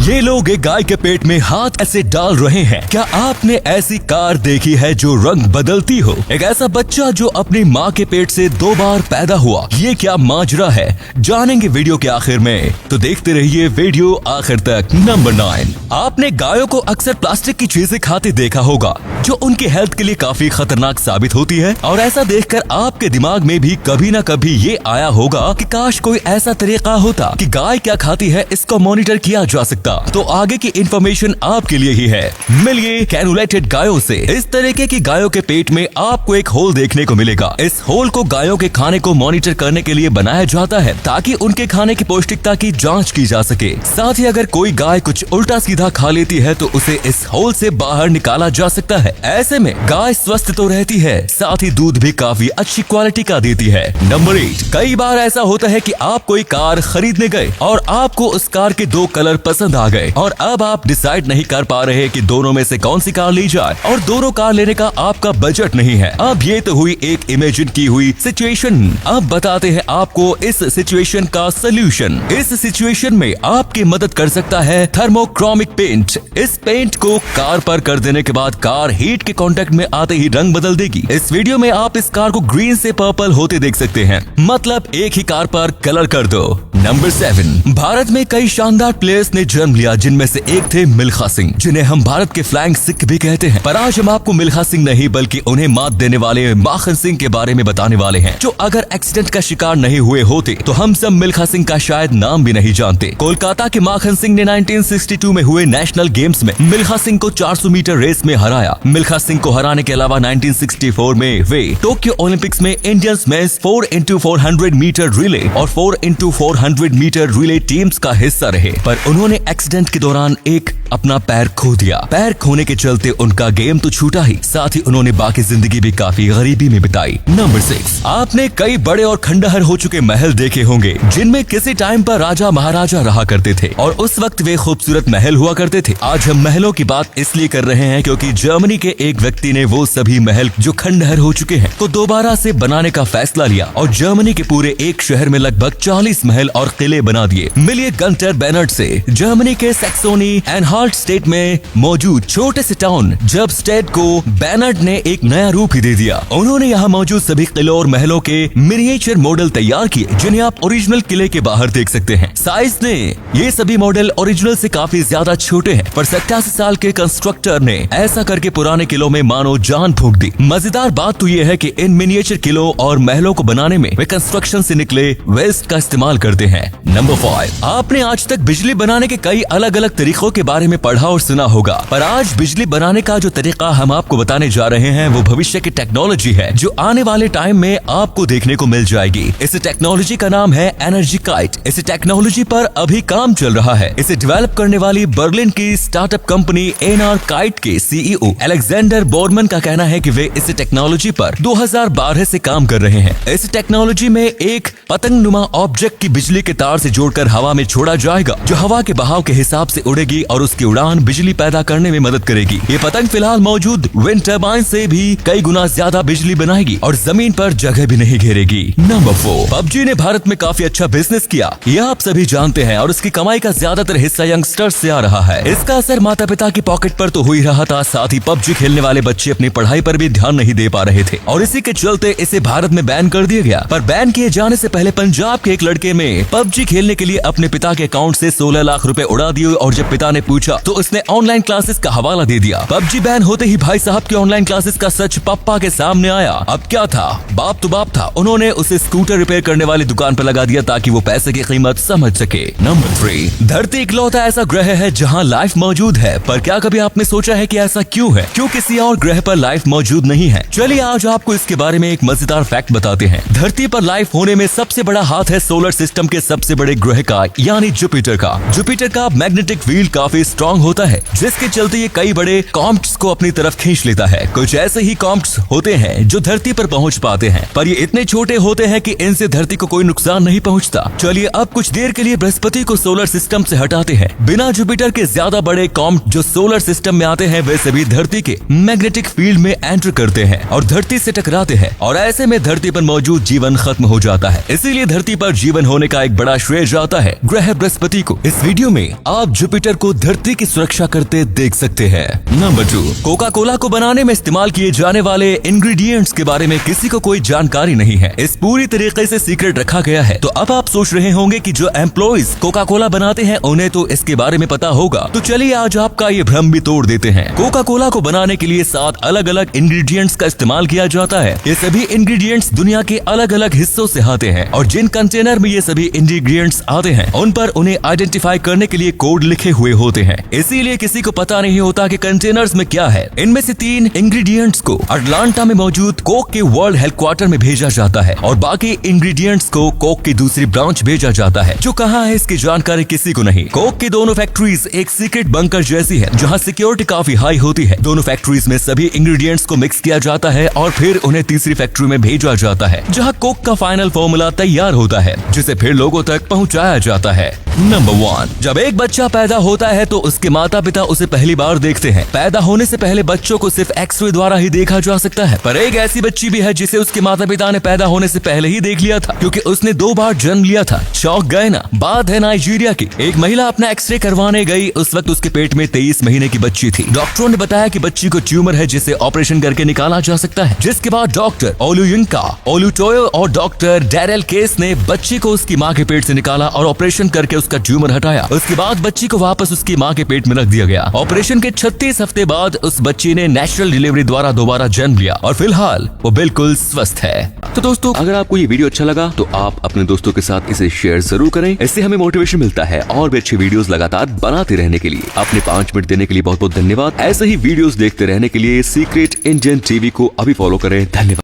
ये लोग एक गाय के पेट में हाथ ऐसे डाल रहे हैं। क्या आपने ऐसी कार देखी है जो रंग बदलती हो? एक ऐसा बच्चा जो अपनी माँ के पेट से 2 बार पैदा हुआ, ये क्या माजरा है, जानेंगे वीडियो के आखिर में, तो देखते रहिए वीडियो आखिर तक। नंबर 9, आपने गायों को अक्सर प्लास्टिक की चीजें खाते देखा होगा जो उनकी हेल्थ के लिए काफी खतरनाक साबित होती है। और ऐसा देखकर आपके दिमाग में भी कभी न कभी ये आया होगा कि काश कोई ऐसा तरीका होता कि गाय क्या खाती है इसको मॉनिटर किया जा सकता। तो आगे की इंफॉर्मेशन आपके लिए ही है। मिलिए कैनुलेटेड गायों से। इस तरीके की गायों के पेट में आपको एक होल देखने को मिलेगा। इस होल को गायों के खाने को मॉनिटर करने के लिए बनाया जाता है ताकि उनके खाने की पौष्टिकता की जांच की जा सके। साथ ही अगर कोई गाय कुछ उल्टा सीधा खा लेती है तो उसे इस होल से बाहर निकाला जा सकता है। ऐसे में गाय स्वस्थ तो रहती है, साथ ही दूध भी काफी अच्छी क्वालिटी का देती है। नंबर 8, कई बार ऐसा होता है कि आप कोई कार खरीदने गए और आपको उस कार के 2 कलर पसंद आ गए और अब आप डिसाइड नहीं कर पा रहे कि दोनों में से कौन सी कार ली जाए और दोनों कार लेने का आपका बजट नहीं है। अब ये तो हुई एक इमेजिन की हुई सिचुएशन। अब बताते हैं आपको इस सिचुएशन का सोल्यूशन। इस सिचुएशन में आपकी मदद कर सकता है थर्मोक्रोमिक पेंट। इस पेंट को कार पर कर देने के बाद कार हीट के कांटेक्ट में आते ही रंग बदल देगी। इस वीडियो में आप इस कार को ग्रीन से पर्पल होते देख सकते हैं, मतलब एक ही कार पर कलर कर दो। नंबर 7, भारत में कई शानदार प्लेयर्स ने जन्म लिया, जिनमें से एक थे मिल्खा सिंह, जिन्हें हम भारत के फ्लाइंग सिख भी कहते हैं। पर आज हम आपको मिल्खा सिंह नहीं बल्कि उन्हें मात देने वाले माखन सिंह के बारे में बताने वाले हैं, जो अगर एक्सीडेंट का शिकार नहीं हुए होते तो हम सब मिल्खा सिंह का शायद नाम भी नहीं जानते। कोलकाता के माखन सिंह ने 1962 में हुए नेशनल गेम्स में मिल्खा सिंह को 400 मीटर रेस में हराया। मिल्खा सिंह को हराने के अलावा 1964 में वे टोक्यो ओलंपिक्स में Indian men's 4x400 metre relay और 4x400 मीटर रिले टीम्स का हिस्सा रहे, पर उन्होंने एक्सीडेंट के दौरान एक अपना पैर खो दिया। पैर खोने के चलते उनका गेम तो छूटा ही, साथ ही उन्होंने बाकी जिंदगी भी काफी गरीबी में बिताई। नंबर 6, आपने कई बड़े और खंडहर हो चुके महल देखे होंगे जिनमें किसी टाइम पर राजा महाराजा रहा करते थे और उस वक्त वे खूबसूरत महल हुआ करते थे। आज हम महलों की बात इसलिए कर रहे हैं क्योंकि जर्मनी के एक व्यक्ति ने वो सभी महल जो खंडहर हो चुके हैं को दोबारा से बनाने का फैसला लिया और जर्मनी के पूरे एक शहर में लगभग 40 महल और किले बना दिए। मिलिए गंटर बेनर्ड से। जर्मनी के सैक्सोनी एनहाल्ट स्टेट में मौजूद छोटे से टाउन जब स्टेट को बेनर्ड ने एक नया रूप ही दे दिया। उन्होंने यहाँ मौजूद सभी किलों और महलों के मिनिएचर मॉडल तैयार किए, जिन्हें आप ओरिजिनल किले के बाहर देख सकते हैं। साइज ने ये सभी मॉडल ओरिजिनल से काफी ज्यादा छोटे हैं, पर 87 साल के कंस्ट्रक्टर ने ऐसा करके पुराने किलों में मानो जान फूंक दी। मजेदार बात तो ये है कि इन मिनिएचर किलों और महलों को बनाने में वे कंस्ट्रक्शन से निकले वेस्ट का इस्तेमाल करते हैं। नंबर 5, आपने आज तक बिजली बनाने के कई अलग अलग तरीकों के बारे में पढ़ा और सुना होगा, पर आज बिजली बनाने का जो तरीका हम आपको बताने जा रहे हैं वो भविष्य की टेक्नोलॉजी है जो आने वाले टाइम में आपको देखने को मिल जाएगी। इस टेक्नोलॉजी का नाम है एनर्जी काइट। इस टेक्नोलॉजी पर अभी काम चल रहा है। इसे डेवलप करने वाली बर्लिन की स्टार्टअप कंपनी एनआर काइट के सीईओ अलेक्जेंडर बोरमन का कहना है कि वे इस टेक्नोलॉजी पर 2012 से काम कर रहे हैं। इस टेक्नोलॉजी में एक पतंग नुमा ऑब्जेक्ट की बिजली के तार से जोड़कर हवा में छोड़ा जाएगा, जो हवा के बहाव के हिसाब से उड़ेगी और उसकी उड़ान बिजली पैदा करने में मदद करेगी। ये पतंग फिलहाल मौजूद विंड टर्बाइन से भी कई गुना ज्यादा बिजली बनाएगी और जमीन पर जगह भी नहीं घेरेगी। नंबर 4, पबजी ने भारत में काफी अच्छा बिजनेस किया, यह आप सभी जानते हैं, और इसकी कमाई का ज्यादातर हिस्सा यंगस्टर्स से आ रहा है। इसका असर माता पिता की पॉकेट पर तो हो ही रहा था, साथ ही पबजी खेलने वाले बच्चे अपनी पढ़ाई पर भी ध्यान नहीं दे पा रहे थे और इसी के चलते इसे भारत में बैन कर दिया गया। पर बैन किए जाने से पहले पंजाब के एक लड़के में पबजी खेलने के लिए अपने पिता के अकाउंट से 16 लाख रुपए उड़ा दिए और जब पिता ने पूछा तो उसने ऑनलाइन क्लासेस का हवाला दे दिया। पबजी बैन होते ही भाई साहब के ऑनलाइन क्लासेस का सच पापा के सामने आया। अब क्या था, बाप तो बाप था, उन्होंने उसे स्कूटर रिपेयर करने वाली दुकान पर लगा दिया ताकि वो पैसे की कीमत समझ सके। नंबर 3, धरती इकलौता ऐसा ग्रह है जहाँ लाइफ मौजूद है, पर क्या कभी आपने सोचा है कि ऐसा क्यों है, क्यों किसी और ग्रह पर लाइफ मौजूद नहीं है? चलिए आज आपको इसके बारे में एक मजेदार फैक्ट बताते हैं। धरती पर लाइफ होने में सबसे बड़ा हाथ है सोलर सिस्टम के सबसे बड़े ग्रह का, यानी जुपिटर का। जुपिटर का मैग्नेटिक फील्ड काफी स्ट्रॉन्ग होता है, जिसके चलते ये कई बड़े कॉमेट्स को अपनी तरफ खींच लेता है। कुछ ऐसे ही कॉमेट्स होते हैं जो धरती पर पहुंच पाते हैं, पर ये इतने छोटे होते हैं कि इनसे धरती को कोई नुकसान नहीं पहुंचता। चलिए अब कुछ देर के लिए बृहस्पति को सोलर सिस्टम से हटाते हैं। बिना जुपिटर के ज्यादा बड़े कॉमेट जो सोलर सिस्टम में आते हैं वे सभी धरती के मैग्नेटिक फील्ड में एंटर करते हैं और धरती से टकराते हैं, और ऐसे में धरती पर मौजूद जीवन खत्म हो जाता है। इसीलिए धरती पर जीवन होने का एक बड़ा श्रेय जाता है ग्रह बृहस्पति को। इस वीडियो में आप जुपिटर को धरती की सुरक्षा करते देख सकते हैं। नंबर 2, कोका कोला को बनाने में इस्तेमाल किए जाने वाले इंग्रेडिएंट्स के बारे में किसी को कोई जानकारी नहीं है। इस पूरी तरीके से सीक्रेट रखा गया है। तो अब आप सोच रहे होंगे कि जो एम्प्लॉइज कोका कोला बनाते हैं उन्हें तो इसके बारे में पता होगा। तो चलिए आज आपका ये भ्रम भी तोड़ देते हैं। कोका कोला को बनाने के लिए 7 अलग अलग इंग्रेडिएंट्स का इस्तेमाल किया जाता है। ये सभी इंग्रेडिएंट्स दुनिया के अलग अलग हिस्सों से आते हैं और जिन कंटेनर में ये सभी इंग्रेडिएंट्स आते हैं उन पर उन्हें आइडेंटिफाई करने के लिए कोड लिखे हुए होते हैं। इसीलिए किसी को पता नहीं होता कि कंटेनर्स में क्या है। इनमें से 3 इंग्रेडिएंट्स को अटलांटा में मौजूद कोक के वर्ल्ड हेडक्वार्टर में भेजा जाता है और बाकी इंग्रेडिएंट्स को कोक की दूसरी ब्रांच भेजा जाता है जो कहाँ है इसकी जानकारी किसी को नहीं। कोक की दोनों फैक्ट्रीज एक सीक्रेट बंकर जैसी है जहाँ सिक्योरिटी काफी हाई होती है। दोनों फैक्ट्रीज में सभी इंग्रेडिएंट्स को मिक्स किया जाता है और फिर उन्हें तीसरी फैक्ट्री में भेजा जाता है जहाँ कोक का फाइनल फॉर्मूला तैयार होता है जिसे फिर लोगों तक पहुँचाया जाता है। नंबर 1, जब एक बच्चा पैदा होता है तो उसके माता पिता उसे पहली बार देखते हैं। पैदा होने से पहले बच्चों को सिर्फ एक्सरे द्वारा ही देखा जा सकता है, पर एक ऐसी बच्ची भी है जिसे उसके माता पिता ने पैदा होने से पहले ही देख लिया था क्योंकि उसने 2 बार जन्म लिया था। चौंक गए ना? बात है नाइजीरिया की। एक महिला अपना एक्सरे करवाने गई। उस वक्त उसके पेट में 23 महीने की बच्ची थी। डॉक्टरों ने बताया कि बच्ची को ट्यूमर है जिसे ऑपरेशन करके निकाला जा सकता है। जिसके बाद डॉक्टर ओलुयिंका ओलुटोयो और डॉक्टर डैरेल केस ने बच्ची को उसकी माँ के पेट से निकाला और ऑपरेशन करके उसका ट्यूमर हटाया। उसके बाद बच्ची को वापस उसकी माँ के पेट में रख दिया गया। ऑपरेशन के 36 हफ्ते बाद उस बच्ची ने नेचुरल डिलीवरी द्वारा दोबारा जन्म लिया और फिलहाल वो बिल्कुल स्वस्थ है। तो दोस्तों, अगर आपको ये वीडियो अच्छा लगा तो आप अपने दोस्तों के साथ इसे शेयर जरूर करें। इससे हमें मोटिवेशन मिलता है और भी अच्छी वीडियोस लगातार बनाते रहने के लिए। अपने 5 मिनट देने के लिए बहुत बहुत धन्यवाद। ऐसे ही वीडियोस देखते रहने के लिए सीक्रेट इंडियन टीवी को अभी फॉलो करें। धन्यवाद।